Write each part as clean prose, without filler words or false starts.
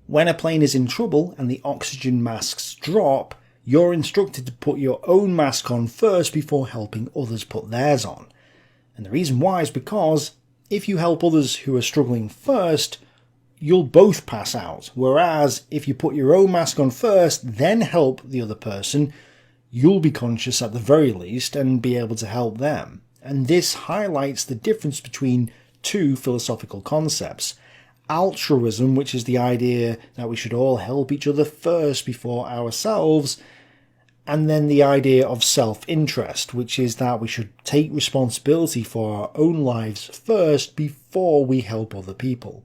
When a plane is in trouble and the oxygen masks drop, you're instructed to put your own mask on first before helping others put theirs on. And the reason why is because if you help others who are struggling first, you'll both pass out. Whereas if you put your own mask on first, then help the other person, you'll be conscious at the very least and be able to help them. And this highlights the difference between two philosophical concepts. Altruism, which is the idea that we should all help each other first before ourselves, and then the idea of self-interest, which is that we should take responsibility for our own lives first before we help other people.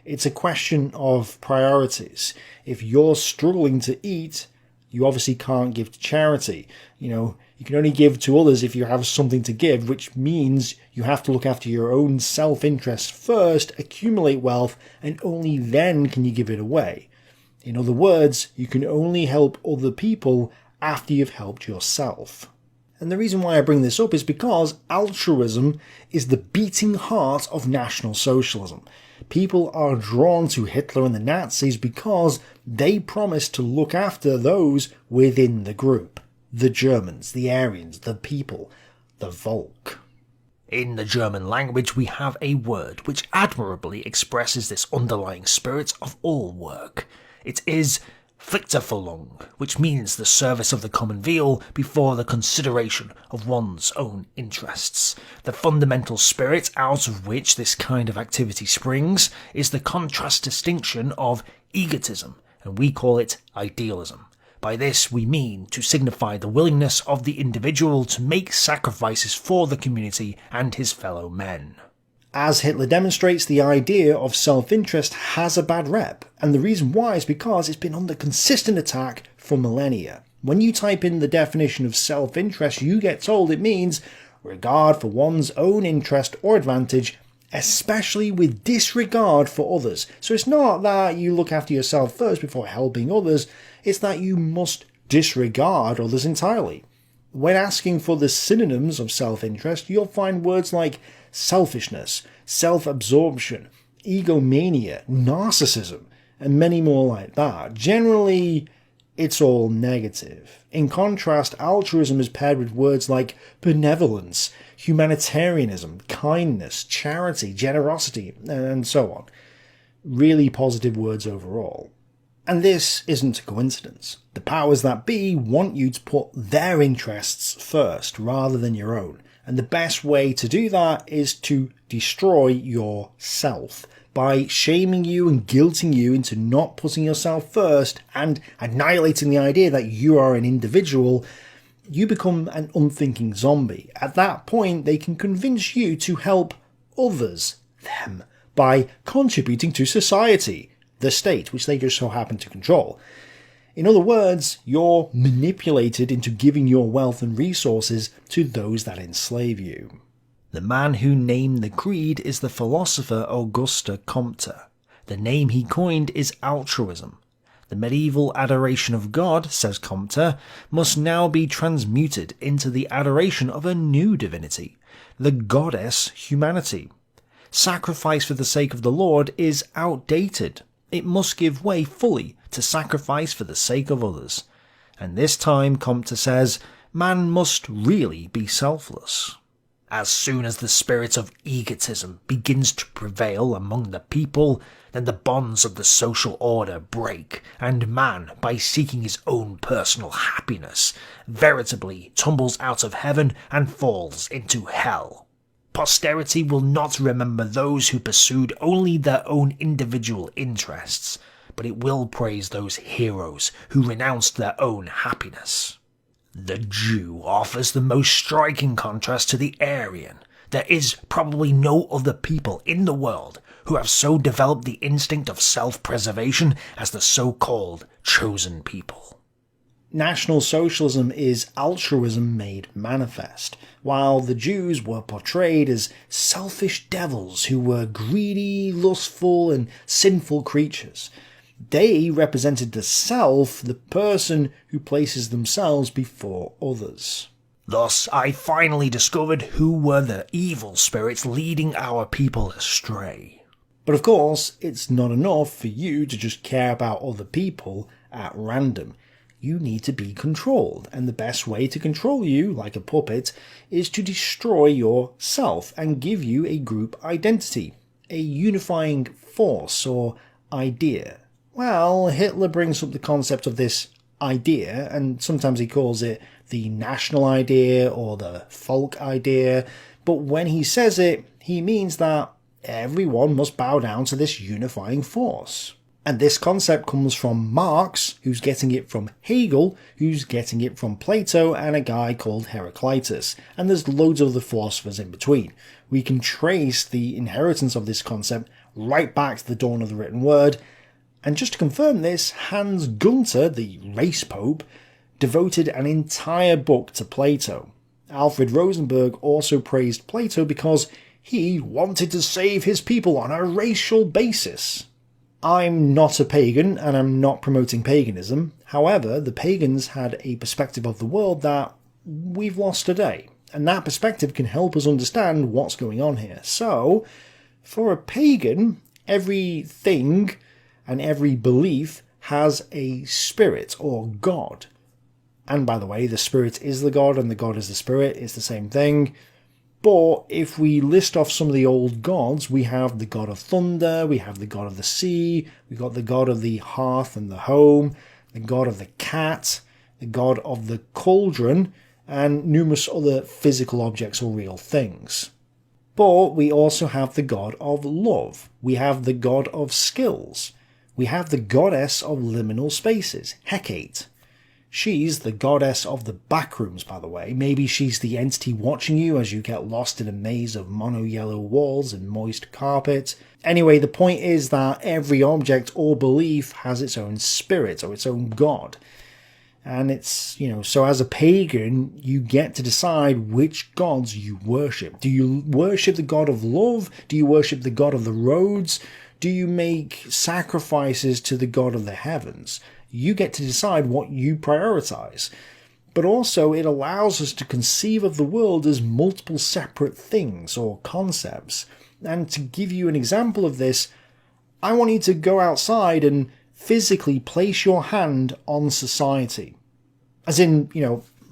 It's a question of priorities. If you're struggling to eat, you obviously can't give to charity. You can only give to others if you have something to give, which means you have to look after your own self-interest first, accumulate wealth, and only then can you give it away. In other words, you can only help other people after you've helped yourself. And the reason why I bring this up is because altruism is the beating heart of National Socialism. People are drawn to Hitler and the Nazis because they promised to look after those within the group. The Germans, the Aryans, the people, the Volk. In the German language we have a word which admirably expresses this underlying spirit of all work. It is Pflichterfüllung, which means the service of the common weal before the consideration of one's own interests. The fundamental spirit out of which this kind of activity springs is the contrast distinction of egotism, and we call it idealism. By this we mean to signify the willingness of the individual to make sacrifices for the community and his fellow men. As Hitler demonstrates, the idea of self-interest has a bad rep, and the reason why is because it's been under consistent attack for millennia. When you type in the definition of self-interest, you get told it means regard for one's own interest or advantage, especially with disregard for others. So it's not that you look after yourself first before helping others, it's that you must disregard others entirely. When asking for the synonyms of self-interest, you'll find words like selfishness, self-absorption, egomania, narcissism, and many more like that. Generally, it's all negative. In contrast, altruism is paired with words like benevolence, humanitarianism, kindness, charity, generosity, and so on. Really positive words overall. And this isn't a coincidence. The powers that be want you to put their interests first rather than your own. And the best way to do that is to destroy yourself by shaming you and guilting you into not putting yourself first and annihilating the idea that you are an individual. You become an unthinking zombie. At that point, they can convince you to help others, them, by contributing to society, the state, which they just so happen to control. In other words, you're manipulated into giving your wealth and resources to those that enslave you. The man who named the creed is the philosopher Auguste Comte. The name he coined is altruism. The medieval adoration of God, says Comte, must now be transmuted into the adoration of a new divinity, the goddess humanity. Sacrifice for the sake of the Lord is outdated. It must give way fully to sacrifice for the sake of others. And this time, Comte says, man must really be selfless. As soon as the spirit of egotism begins to prevail among the people, then the bonds of the social order break, and man, by seeking his own personal happiness, veritably tumbles out of heaven and falls into hell. Posterity will not remember those who pursued only their own individual interests, but it will praise those heroes who renounced their own happiness. The Jew offers the most striking contrast to the Aryan. There is probably no other people in the world who have so developed the instinct of self-preservation as the so-called chosen people. National Socialism is altruism made manifest, while the Jews were portrayed as selfish devils who were greedy, lustful, and sinful creatures. They represented the self, the person who places themselves before others. Thus, I finally discovered who were the evil spirits leading our people astray. But of course, it's not enough for you to just care about other people at random. You need to be controlled, and the best way to control you, like a puppet, is to destroy yourself and give you a group identity, a unifying force or idea. Well, Hitler brings up the concept of this idea, and sometimes he calls it the national idea or the folk idea, but when he says it, he means that everyone must bow down to this unifying force. And this concept comes from Marx, who's getting it from Hegel, who's getting it from Plato, and a guy called Heraclitus. And there's loads of other philosophers in between. We can trace the inheritance of this concept right back to the dawn of the written word. And just to confirm this, Hans Gunther, the race pope, devoted an entire book to Plato. Alfred Rosenberg also praised Plato because he wanted to save his people on a racial basis. I'm not a pagan, and I'm not promoting paganism. However, the pagans had a perspective of the world that we've lost today, and that perspective can help us understand what's going on here. So, for a pagan, everything and every belief has a spirit or God. And by the way, the spirit is the God and the God is the spirit. It's the same thing. But if we list off some of the old gods, we have the god of thunder, we have the god of the sea, we've got the god of the hearth and the home, the god of the cat, the god of the cauldron, and numerous other physical objects or real things. But we also have the god of love, we have the god of skills, we have the goddess of liminal spaces, Hecate. She's the goddess of the backrooms, by the way. Maybe she's the entity watching you as you get lost in a maze of mono-yellow walls and moist carpet. Anyway, the point is that every object or belief has its own spirit or its own god. And it's, so as a pagan, you get to decide which gods you worship. Do you worship the god of love? Do you worship the god of the roads? Do you make sacrifices to the god of the heavens? You get to decide what you prioritize. But also it allows us to conceive of the world as multiple separate things or concepts. And to give you an example of this, I want you to go outside and physically place your hand on society. As in,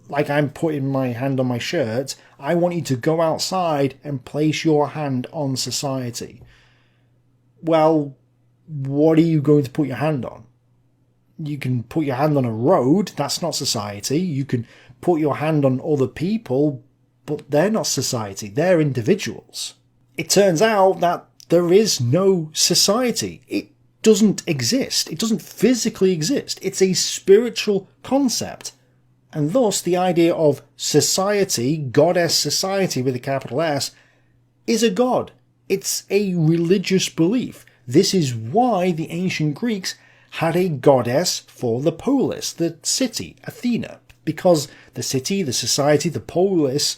like I'm putting my hand on my shirt, I want you to go outside and place your hand on society. Well, what are you going to put your hand on? You can put your hand on a road, that's not society. You can put your hand on other people, but they're not society, they're individuals. It turns out that there is no society. It doesn't exist. It doesn't physically exist. It's a spiritual concept. And thus the idea of society, goddess society with a capital S, is a god. It's a religious belief. This is why the ancient Greeks had a goddess for the polis, the city, Athena. Because the city, the society, the polis,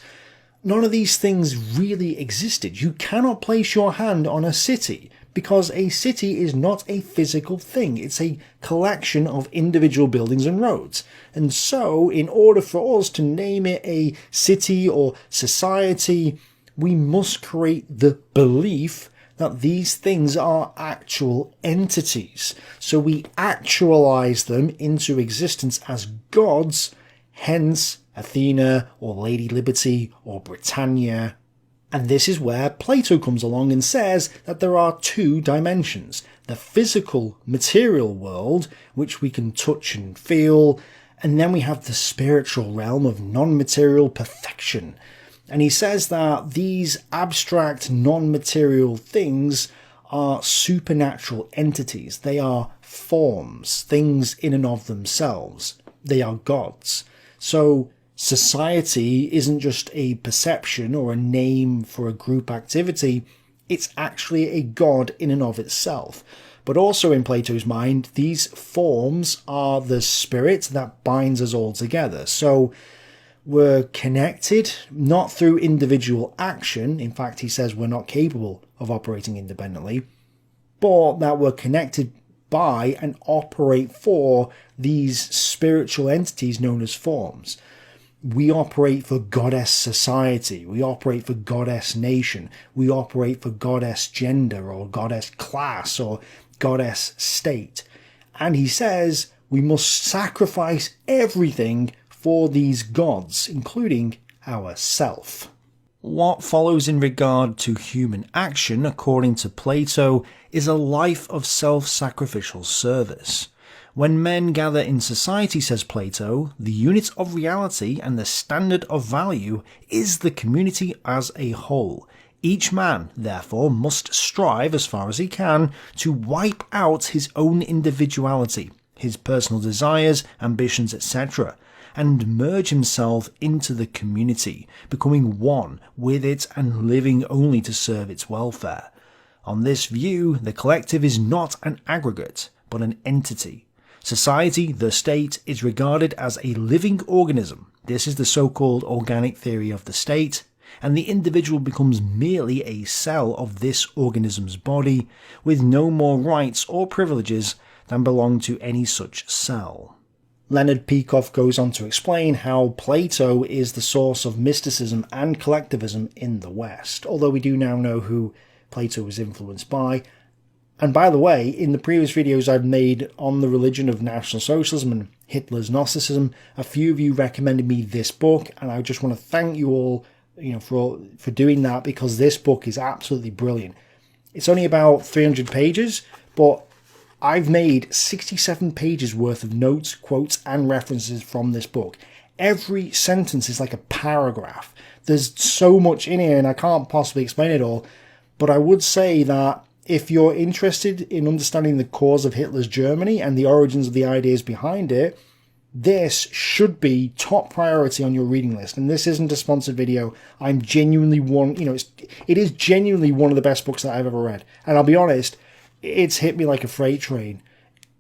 none of these things really existed. You cannot place your hand on a city, because a city is not a physical thing. It's a collection of individual buildings and roads. And so, in order for us to name it a city or society, we must create the belief that these things are actual entities. So we actualize them into existence as gods, hence Athena or Lady Liberty or Britannia. And this is where Plato comes along and says that there are two dimensions. The physical, material world, which we can touch and feel, and then we have the spiritual realm of non-material perfection. And he says that these abstract, non-material things are supernatural entities. They are forms, things in and of themselves. They are gods. So society isn't just a perception or a name for a group activity. It's actually a god in and of itself. But also in Plato's mind, these forms are the spirit that binds us all together. So we're connected, not through individual action. In fact, he says we're not capable of operating independently, but that we're connected by and operate for these spiritual entities known as forms. we operate for goddess society, we operate for goddess nation, we operate for goddess gender or goddess class or goddess state. And he says we must sacrifice everything for these gods, including ourself. What follows in regard to human action, according to Plato, is a life of self-sacrificial service. When men gather in society, says Plato, the unit of reality and the standard of value is the community as a whole. Each man, therefore, must strive, as far as he can, to wipe out his own individuality, his personal desires, ambitions, etc., and merge himself into the community, becoming one with it and living only to serve its welfare. On this view, the collective is not an aggregate, but an entity. Society, the state, is regarded as a living organism. This is the so-called organic theory of the state, and the individual becomes merely a cell of this organism's body, with no more rights or privileges than belong to any such cell. Leonard Peikoff goes on to explain how Plato is the source of mysticism and collectivism in the West, although we do now know who Plato was influenced by. And by the way, in the previous videos I've made on the religion of National Socialism and Hitler's Gnosticism, a few of you recommended me this book, and I just want to thank you all, for doing that, because this book is absolutely brilliant. It's only about 300 pages, but I've made 67 pages worth of notes, quotes, and references from this book. Every sentence is like a paragraph. There's so much in here, and I can't possibly explain it all, but I would say that if you're interested in understanding the cause of Hitler's Germany and the origins of the ideas behind it, this should be top priority on your reading list. And this isn't a sponsored video. I'm genuinely it is genuinely one of the best books that I've ever read. And I'll be honest, it's hit me like a freight train.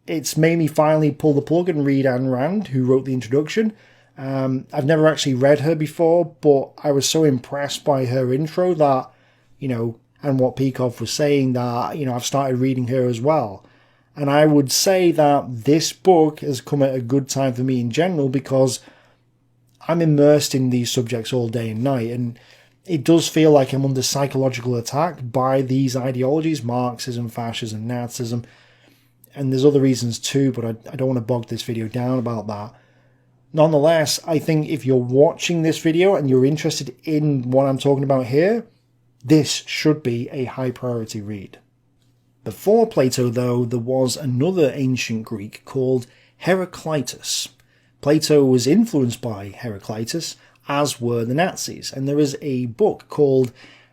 It's made me finally pull the plug and read Ayn Rand, who wrote the introduction. I've never actually read her before, but I was so impressed by her intro that, and what Peikoff was saying, that, I've started reading her as well. And I would say that this book has come at a good time for me in general, because I'm immersed in these subjects all day and night, and it does feel like I'm under psychological attack by these ideologies, Marxism, fascism, Nazism, and there's other reasons too, but I don't want to bog this video down about that. Nonetheless, I think if you're watching this video and you're interested in what I'm talking about here, this should be a high priority read. Before Plato, though, there was another ancient Greek called Heraclitus. Plato was influenced by Heraclitus, as were the Nazis, and there is a book called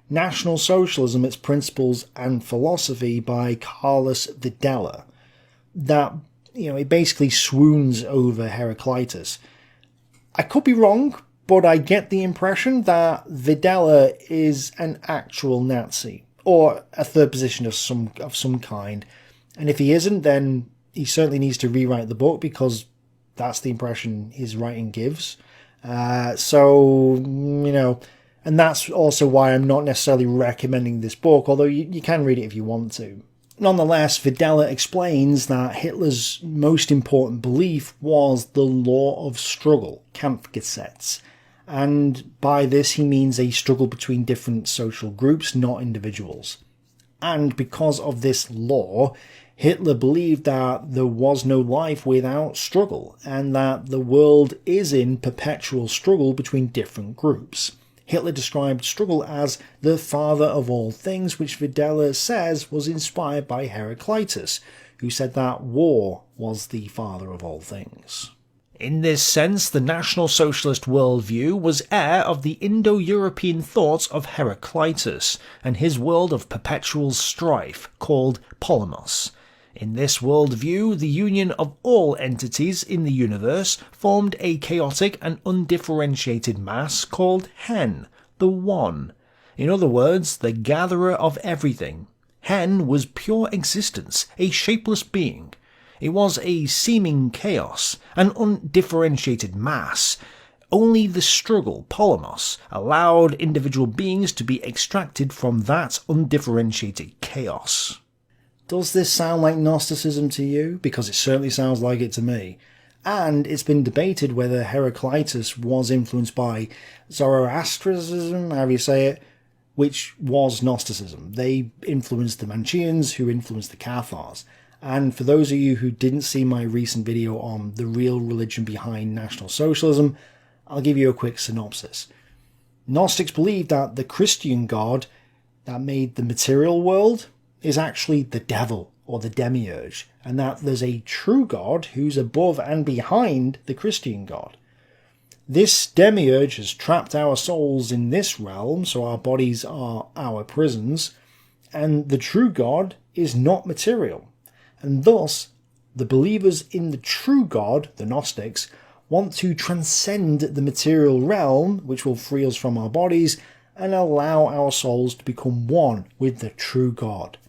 National Socialism, Its Principles and Philosophy by Carlos Videla that, it basically swoons over Heraclitus. I could be wrong, but I get the impression that Videla is an actual Nazi, or a third position of some kind. And if he isn't, then he certainly needs to rewrite the book, because that's the impression his writing gives. And that's also why I'm not necessarily recommending this book, although you can read it if you want to. Nonetheless, Videla explains that Hitler's most important belief was the law of struggle, Kampfgesetz. And by this he means a struggle between different social groups, not individuals. And because of this law, Hitler believed that there was no life without struggle, and that the world is in perpetual struggle between different groups. Hitler described struggle as the father of all things, which Videla says was inspired by Heraclitus, who said that war was the father of all things. In this sense, the National Socialist worldview was heir of the Indo-European thoughts of Heraclitus and his world of perpetual strife, called polemos. In this worldview, the union of all entities in the universe formed a chaotic and undifferentiated mass called Hen, the One. In other words, the gatherer of everything. Hen was pure existence, a shapeless being. It was a seeming chaos, an undifferentiated mass. Only the struggle, polemos, allowed individual beings to be extracted from that undifferentiated chaos. Does this sound like Gnosticism to you? Because it certainly sounds like it to me. And it's been debated whether Heraclitus was influenced by Zoroastrianism, however you say it, which was Gnosticism. They influenced the Manchaeans, who influenced the Cathars. And for those of you who didn't see my recent video on the real religion behind National Socialism, I'll give you a quick synopsis. Gnostics believe that the Christian God that made the material world is actually the devil, or the demiurge, and that there's a true God who's above and behind the Christian God. This demiurge has trapped our souls in this realm, so our bodies are our prisons, and the true God is not material. And thus, the believers in the true God, the Gnostics, want to transcend the material realm, which will free us from our bodies, and allow our souls to become one with the true God.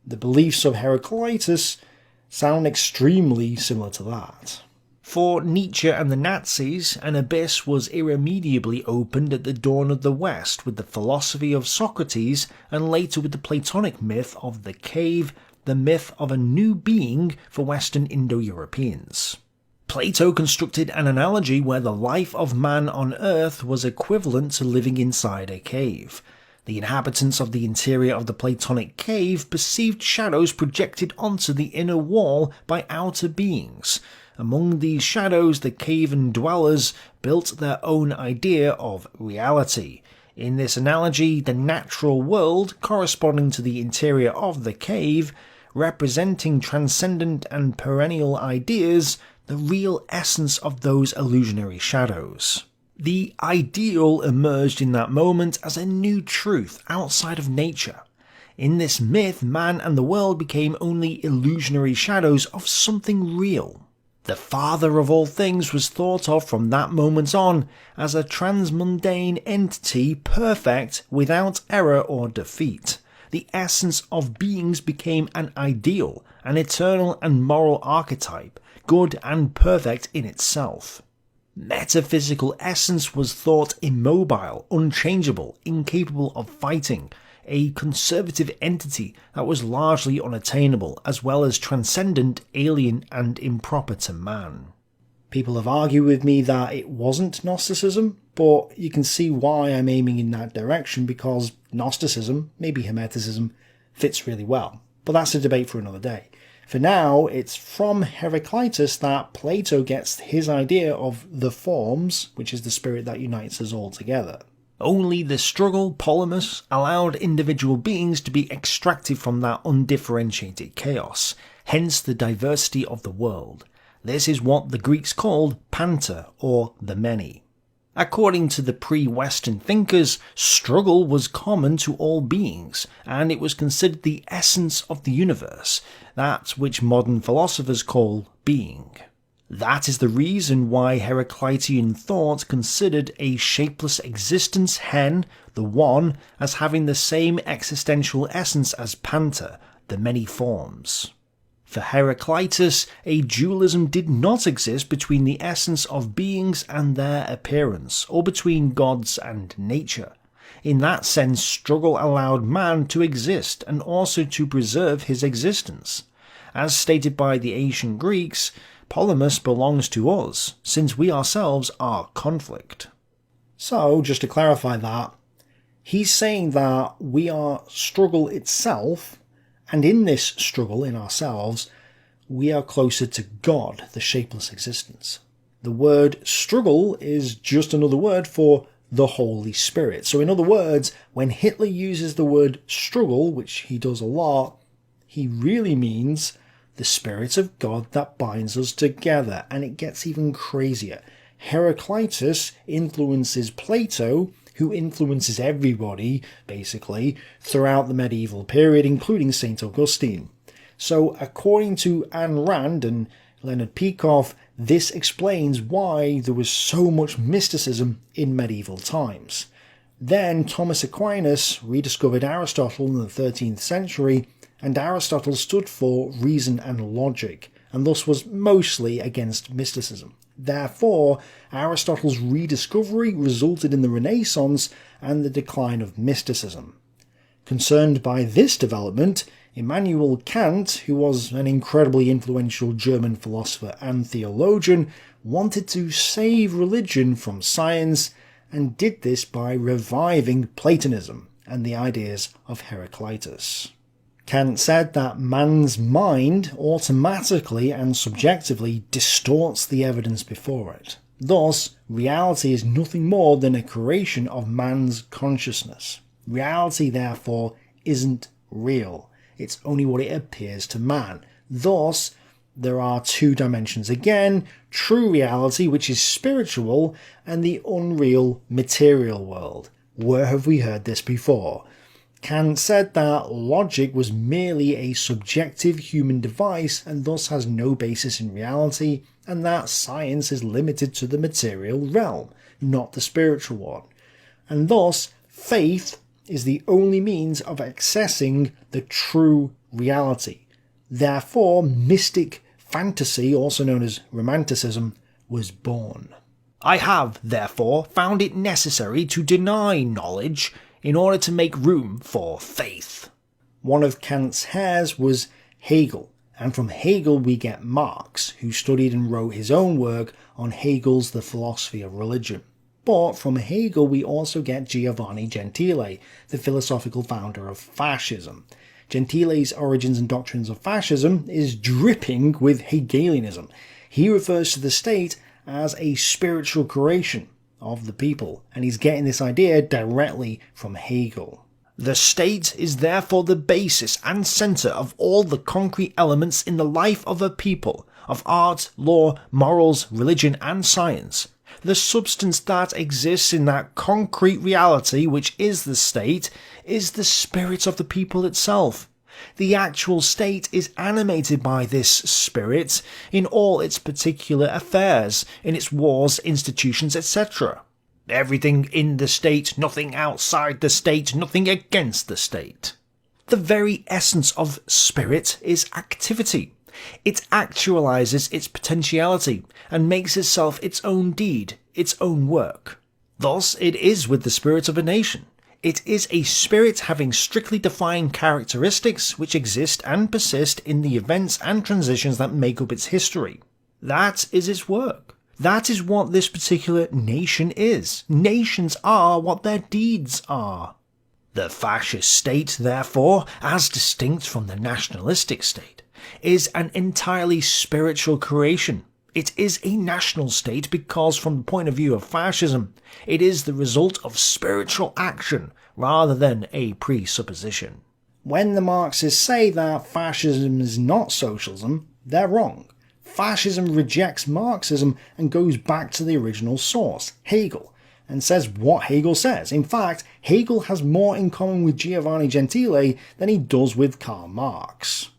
The beliefs of Heraclitus sound extremely similar to that. For Nietzsche and the Nazis, an abyss was irremediably opened at the dawn of the West with the philosophy of Socrates, and later with the Platonic myth of the cave, the myth of a new being for Western Indo-Europeans. Plato constructed an analogy where the life of man on Earth was equivalent to living inside a cave. The inhabitants of the interior of the Platonic cave perceived shadows projected onto the inner wall by outer beings. Among these shadows, the cave dwellers built their own idea of reality. In this analogy, the natural world, corresponding to the interior of the cave, representing transcendent and perennial ideas, the real essence of those illusionary shadows. The ideal emerged in that moment as a new truth outside of nature. In this myth, man and the world became only illusionary shadows of something real. The Father of all things was thought of from that moment on as a transmundane entity, perfect, without error or defeat. The essence of beings became an ideal, an eternal and moral archetype, good and perfect in itself. Metaphysical essence was thought immobile, unchangeable, incapable of fighting, a conservative entity that was largely unattainable, as well as transcendent, alien and improper to man. People have argued with me that it wasn't Gnosticism, but you can see why I'm aiming in that direction, because Gnosticism, maybe Hermeticism, fits really well. But that's a debate for another day. For now, it's from Heraclitus that Plato gets his idea of the forms, which is the spirit that unites us all together. Only the struggle, polemus, allowed individual beings to be extracted from that undifferentiated chaos, hence the diversity of the world. This is what the Greeks called panta, or the many. According to the pre-Western thinkers, struggle was common to all beings, and it was considered the essence of the universe, that which modern philosophers call being. That is the reason why Heraclitean thought considered a shapeless existence, hen, the one, as having the same existential essence as panta, the many forms. For Heraclitus, a dualism did not exist between the essence of beings and their appearance, or between gods and nature. In that sense, struggle allowed man to exist and also to preserve his existence. As stated by the ancient Greeks, polemus belongs to us, since we ourselves are conflict. So, just to clarify that, he's saying that we are struggle itself, and in this struggle in ourselves, we are closer to God, the shapeless existence. The word struggle is just another word for the Holy Spirit. So in other words, when Hitler uses the word struggle, which he does a lot, he really means the Spirit of God that binds us together. And it gets even crazier. Heraclitus influences Plato, who influences everybody, basically, throughout the medieval period, including St. Augustine. So, according to Ayn Rand and Leonard Peikoff, this explains why there was so much mysticism in medieval times. Then Thomas Aquinas rediscovered Aristotle in the 13th century, and Aristotle stood for reason and logic, and thus was mostly against mysticism. Therefore, Aristotle's rediscovery resulted in the Renaissance and the decline of mysticism. Concerned by this development, Immanuel Kant, who was an incredibly influential German philosopher and theologian, wanted to save religion from science and did this by reviving Platonism and the ideas of Heraclitus. Kant said that man's mind automatically and subjectively distorts the evidence before it. Thus, reality is nothing more than a creation of man's consciousness. Reality, therefore, isn't real. It's only what it appears to man. Thus, there are two dimensions again: true reality, which is spiritual, and the unreal material world. Where have we heard this before? Kant said that logic was merely a subjective human device and thus has no basis in reality, and that science is limited to the material realm, not the spiritual one. And thus, faith is the only means of accessing the true reality. Therefore, mystic fantasy, also known as Romanticism, was born. I have, therefore, found it necessary to deny knowledge in order to make room for faith. One of Kant's heirs was Hegel, and from Hegel we get Marx, who studied and wrote his own work on Hegel's The Philosophy of Religion. But from Hegel we also get Giovanni Gentile, the philosophical founder of fascism. Gentile's Origins and Doctrines of Fascism is dripping with Hegelianism. He refers to the state as a spiritual creation of the people, and he's getting this idea directly from Hegel. The state is therefore the basis and centre of all the concrete elements in the life of a people, of art, law, morals, religion and science. The substance that exists in that concrete reality, which is the state, is the spirit of the people itself. The actual state is animated by this spirit in all its particular affairs, in its wars, institutions, etc. Everything in the state, nothing outside the state, nothing against the state. The very essence of spirit is activity. It actualises its potentiality and makes itself its own deed, its own work. Thus it is with the spirit of a nation. It is a spirit having strictly defined characteristics which exist and persist in the events and transitions that make up its history. That is its work. That is what this particular nation is. Nations are what their deeds are. The fascist state, therefore, as distinct from the nationalistic state, is an entirely spiritual creation. It is a national state because, from the point of view of fascism, it is the result of spiritual action rather than a presupposition. When the Marxists say that fascism is not socialism, they're wrong. Fascism rejects Marxism and goes back to the original source, Hegel, and says what Hegel says. In fact, Hegel has more in common with Giovanni Gentile than he does with Karl Marx.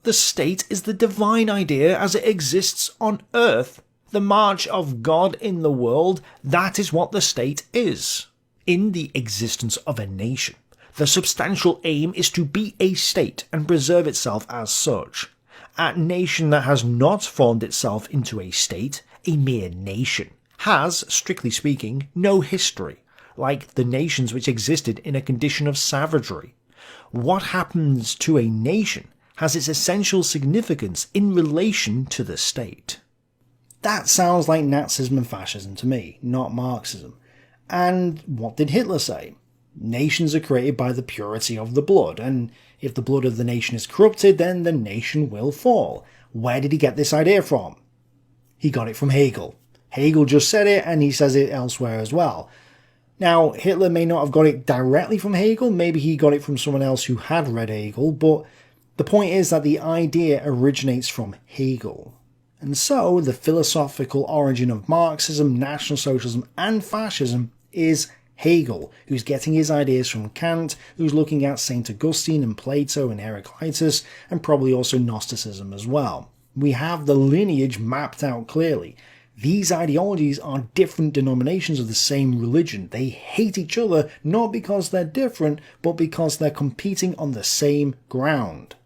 The state is the divine idea as it exists on earth. The march of God in the world, that is what the state is. In the existence of a nation, the substantial aim is to be a state and preserve itself as such. A nation that has not formed itself into a state, a mere nation, has, strictly speaking, no history, like the nations which existed in a condition of savagery. What happens to a nation has its essential significance in relation to the state. That sounds like Nazism and fascism to me, not Marxism. And what did Hitler say? Nations are created by the purity of the blood, and if the blood of the nation is corrupted, then the nation will fall. Where did he get this idea from? He got it from Hegel. Hegel just said it, and he says it elsewhere as well. Now, Hitler may not have got it directly from Hegel, maybe he got it from someone else who had read Hegel, but the point is that the idea originates from Hegel. And so, the philosophical origin of Marxism, National Socialism and Fascism is Hegel, who's getting his ideas from Kant, who's looking at St. Augustine and Plato and Heraclitus, and probably also Gnosticism as well. We have the lineage mapped out clearly. These ideologies are different denominations of the same religion. They hate each other not because they're different, but because they're competing on the same ground.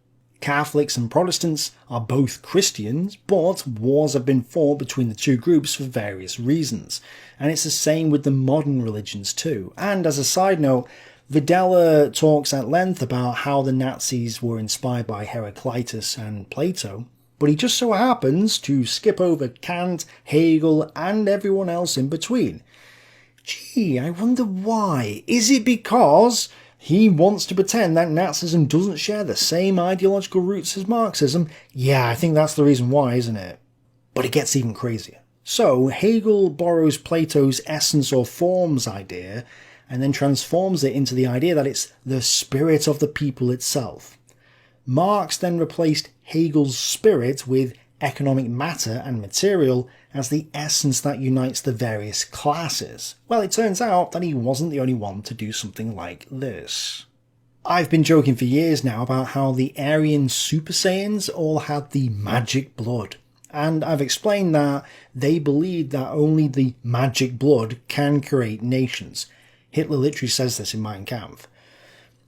Catholics and Protestants are both Christians, but wars have been fought between the two groups for various reasons. And it's the same with the modern religions too. And as a side note, Videla talks at length about how the Nazis were inspired by Heraclitus and Plato, but he just so happens to skip over Kant, Hegel, and everyone else in between. Gee, I wonder why. Is it because he wants to pretend that Nazism doesn't share the same ideological roots as Marxism? Yeah, I think that's the reason why, isn't it? But it gets even crazier. So, Hegel borrows Plato's essence or forms idea and then transforms it into the idea that it's the spirit of the people itself. Marx then replaced Hegel's spirit with economic matter and material as the essence that unites the various classes. Well, it turns out that he wasn't the only one to do something like this. I've been joking for years now about how the Aryan Super Saiyans all had the magic blood. And I've explained that they believed that only the magic blood can create nations. Hitler literally says this in Mein Kampf.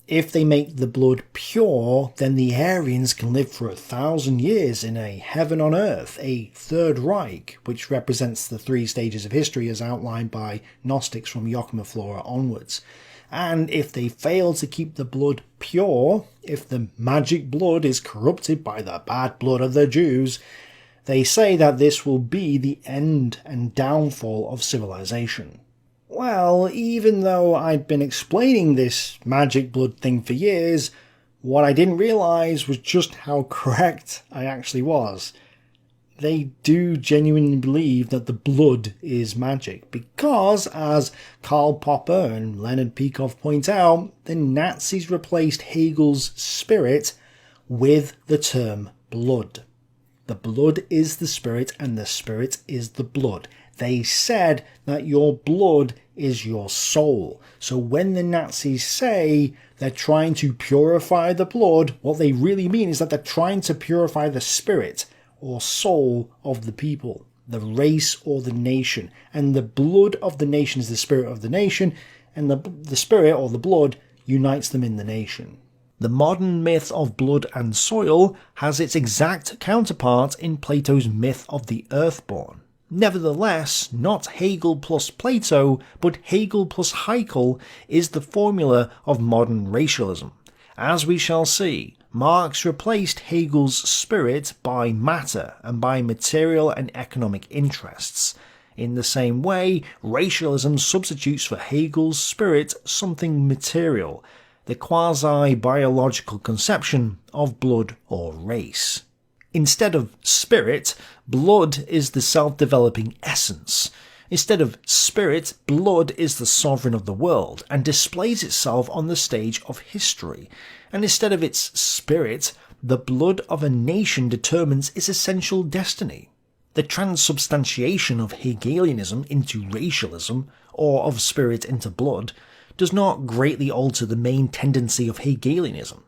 If they make the blood pure, then the Aryans can live for 1,000 years in a heaven on earth, a Third Reich, which represents the 3 stages of history as outlined by Gnostics from Joachim of Flora onwards. And if they fail to keep the blood pure, if the magic blood is corrupted by the bad blood of the Jews, they say that this will be the end and downfall of civilization. Well, even though I'd been explaining this magic blood thing for years, what I didn't realise was just how correct I actually was. They do genuinely believe that the blood is magic, because, as Karl Popper and Leonard Peikoff point out, the Nazis replaced Hegel's spirit with the term blood. The blood is the spirit and the spirit is the blood. They said that your blood is your soul. So when the Nazis say they're trying to purify the blood, what they really mean is that they're trying to purify the spirit or soul of the people, the race or the nation. And the blood of the nation is the spirit of the nation, and the spirit or the blood unites them in the nation. The modern myth of blood and soil has its exact counterpart in Plato's myth of the Earthborn. Nevertheless, not Hegel plus Plato, but Hegel plus Haeckel is the formula of modern racialism. As we shall see, Marx replaced Hegel's spirit by matter and by material and economic interests. In the same way, racialism substitutes for Hegel's spirit something material, the quasi-biological conception of blood or race. Instead of spirit, blood is the self-developing essence. Instead of spirit, blood is the sovereign of the world and displays itself on the stage of history. And instead of its spirit, the blood of a nation determines its essential destiny. The transubstantiation of Hegelianism into racialism, or of spirit into blood, does not greatly alter the main tendency of Hegelianism.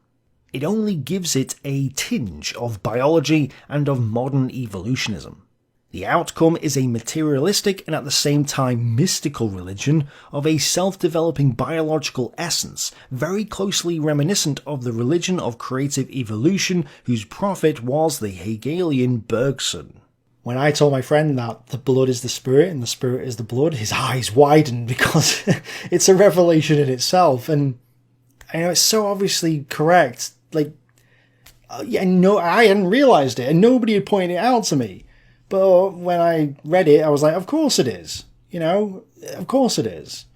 It only gives it a tinge of biology and of modern evolutionism. The outcome is a materialistic and at the same time mystical religion of a self-developing biological essence, very closely reminiscent of the religion of creative evolution whose prophet was the Hegelian Bergson. When I told my friend that the blood is the spirit and the spirit is the blood, his eyes widened because it's a revelation in itself. And I know it's so obviously correct. I hadn't realised it and nobody had pointed it out to me. But when I read it, I was like, of course it is. Of course it is.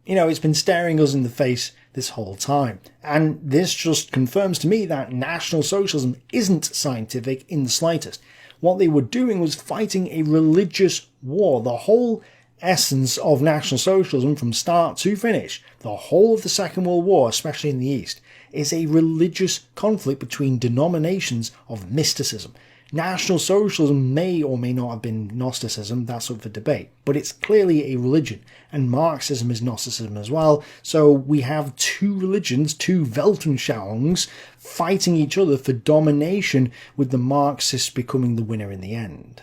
It's been staring us in the face this whole time. And this just confirms to me that National Socialism isn't scientific in the slightest. What they were doing was fighting a religious war. The whole essence of National Socialism from start to finish, the whole of the Second World War, especially in the East, is a religious conflict between denominations of mysticism. National Socialism may or may not have been Gnosticism, that's up for debate, but it's clearly a religion, and Marxism is Gnosticism as well, so we have two religions, two Weltanschauungs, fighting each other for domination, with the Marxists becoming the winner in the end.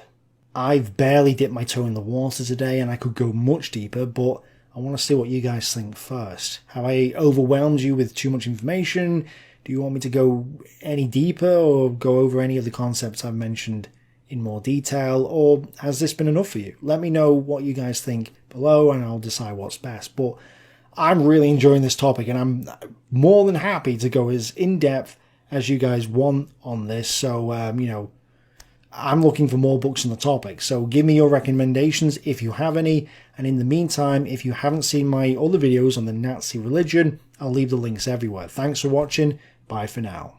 I've barely dipped my toe in the water today, and I could go much deeper, but I want to see what you guys think first. Have I overwhelmed you with too much information? Do you want me to go any deeper or go over any of the concepts I've mentioned in more detail, or has this been enough for you? Let me know what you guys think below and I'll decide what's best. But I'm really enjoying this topic, and I'm more than happy to go as in-depth as you guys want on this. So, I'm looking for more books on the topic. So give me your recommendations if you have any. And in the meantime, if you haven't seen my other videos on the Nazi religion, I'll leave the links everywhere. Thanks for watching. Bye for now.